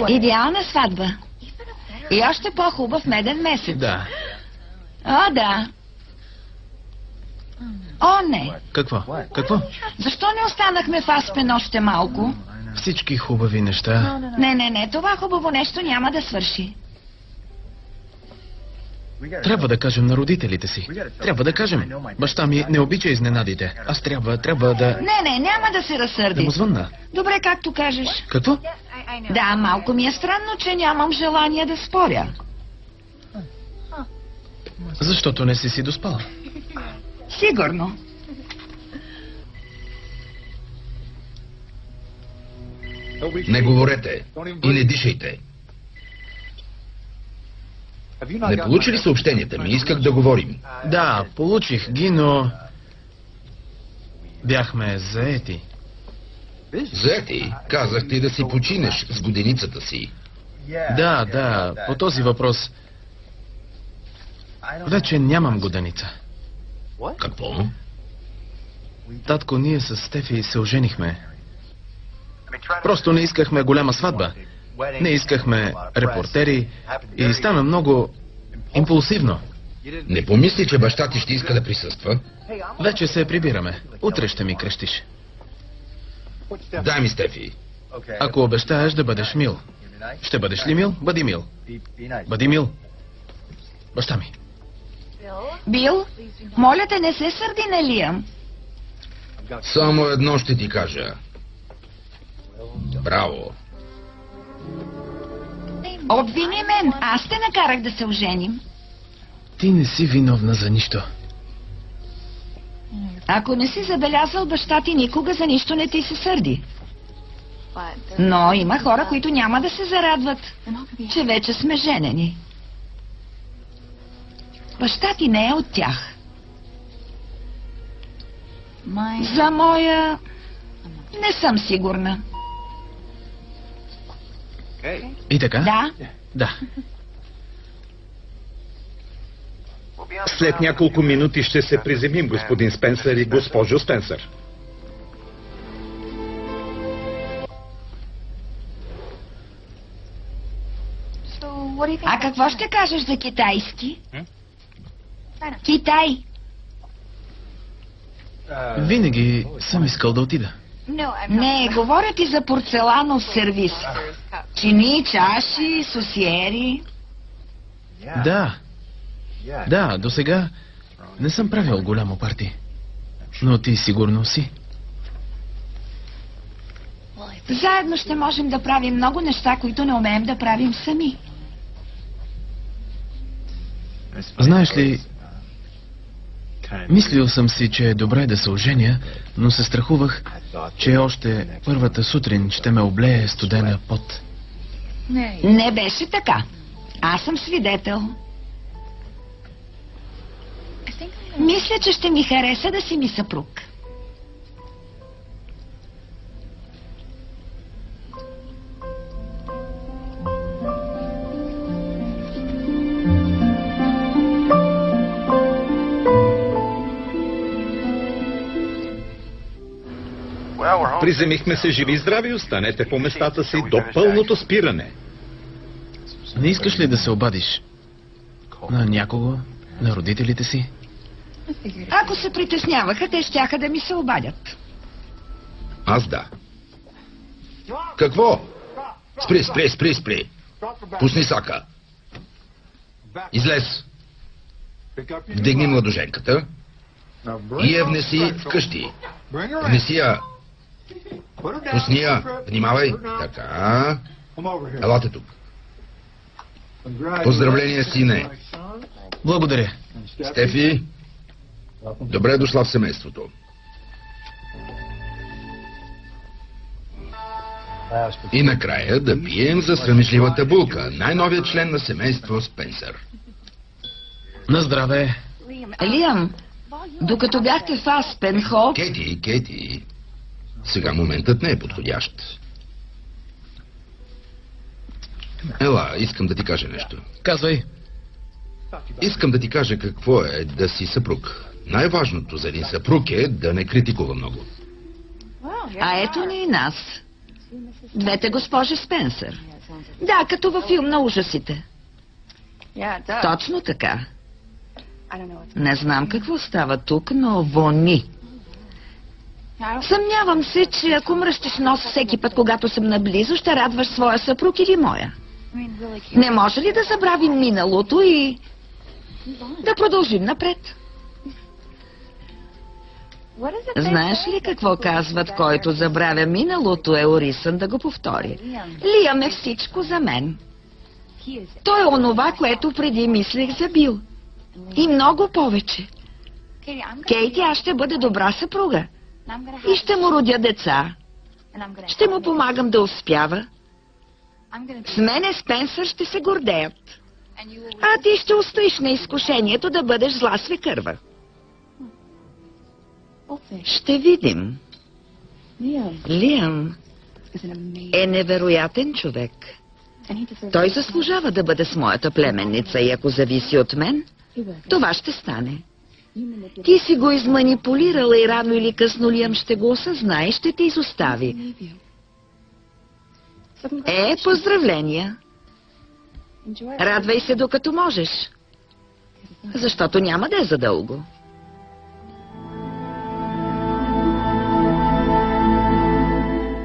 Идеална сватба. И още по-хубав меден месец. Да. О, да. О, не. Какво? Какво? Защо не останахме в Аспен още малко? Всички хубави неща. Не, това хубаво нещо няма да свърши. Трябва да кажем на родителите си. Трябва да кажем. Баща ми не обича изненадите. Аз трябва да... Не, няма да се разсърди. Да му звънна. Добре, както кажеш. Какво? Да, малко ми е странно, че нямам желание да споря. Защото не си доспала. Сигурно. Не говорете и не дишайте. Не получи ли съобщенията ми? Исках да говорим. Да, получих ги, но... бяхме заети. Заети? Казах ти да си починеш с годеницата си. Да, по този въпрос... вече нямам годеница. Какво? Татко, ние с Стефи се оженихме. Просто не искахме голяма сватба. Не искахме репортери и стана много импулсивно. Не помисли, че баща ти ще иска да присъства? Вече се прибираме. Утре ще ми крещиш. Дай ми, Стефи. Ако обещаеш да бъдеш мил. Ще бъдеш ли мил? Бъди мил. Бъди мил. Баща ми. Бил, моля те, не се сърди на Лиам. Само едно ще ти кажа. Браво. Обвини мен, аз те накарах да се оженим. Ти не си виновна за нищо. Ако не си забелязал, баща ти никога за нищо не ти се сърди. Но има хора, които няма да се зарадват, че вече сме женени. Баща ти не е от тях. За моя... не съм сигурна. И така? Да. Да. След няколко минути ще се приземим, господин Спенсър и госпожо Спенсър. А какво ще кажеш за китайски? Китай. Винаги съм искал да отида. Не, говоря ти за порцеланов сервиз. Чини, чаши, сусиери. Да, досега не съм правил голямо парти. Но ти сигурно си. Заедно ще можем да правим много неща, които не умеем да правим сами. Знаеш ли, мислил съм си, че е добре да се оженя, но се страхувах, че още първата сутрин ще ме облее студена пот. Не беше така. Аз съм свидетел. Мисля, че ще ми хареса да си ми съпруг. Приземихме се живи и здрави, останете по местата си до пълното спиране. Не искаш ли да се обадиш на някого, на родителите си? Ако се притесняваха, те щяха да ми се обадят. Аз да. Какво? Спри. Пусни сака. Излез. Вдигни младоженката и я внеси вкъщи. Внеси я. Пусни я. Внимавай. Така. Елате тук. Поздравление, сине. Благодаря. Стефи, добре дошла в семейството. И накрая да пием за срамежливата булка, най-новият член на семейство Спенсър. На здраве. Лиам, докато бяхте в Аспен Хол... Кейти, сега моментът не е подходящ. Ела, искам да ти кажа нещо. Казвай. Искам да ти кажа какво е да си съпруг. Най-важното за един съпруг е да не критикува много. А ето ни и нас. Двете госпожи Спенсър. Да, като във филм на ужасите. Точно така. Не знам какво става тук, но вони. Съмнявам се, че ако мръщиш нос всеки път, когато съм наблизо, ще радваш своя съпруг или моя. Не може ли да забравим миналото и да продължим напред? Знаеш ли какво казват, който забравя миналото, е орисан да го повтори? Лиам е всичко за мен. Той е онова, което преди мислех за Бил. И много повече. Кейти, аз ще бъда добра съпруга. И ще му родя деца. Ще му помагам да успява. С мене Спенсър ще се гордеят. А ти ще устоиш на изкушението да бъдеш зла свекърва. Ще видим. Лиам е невероятен човек. Той заслужава да бъде с моята племенница и ако зависи от мен, това ще стане. Ти си го изманипулирала и рано или късно Лиам ще го осъзнае и ще те изостави. Поздравления! Радвай се докато можеш, защото няма да е задълго.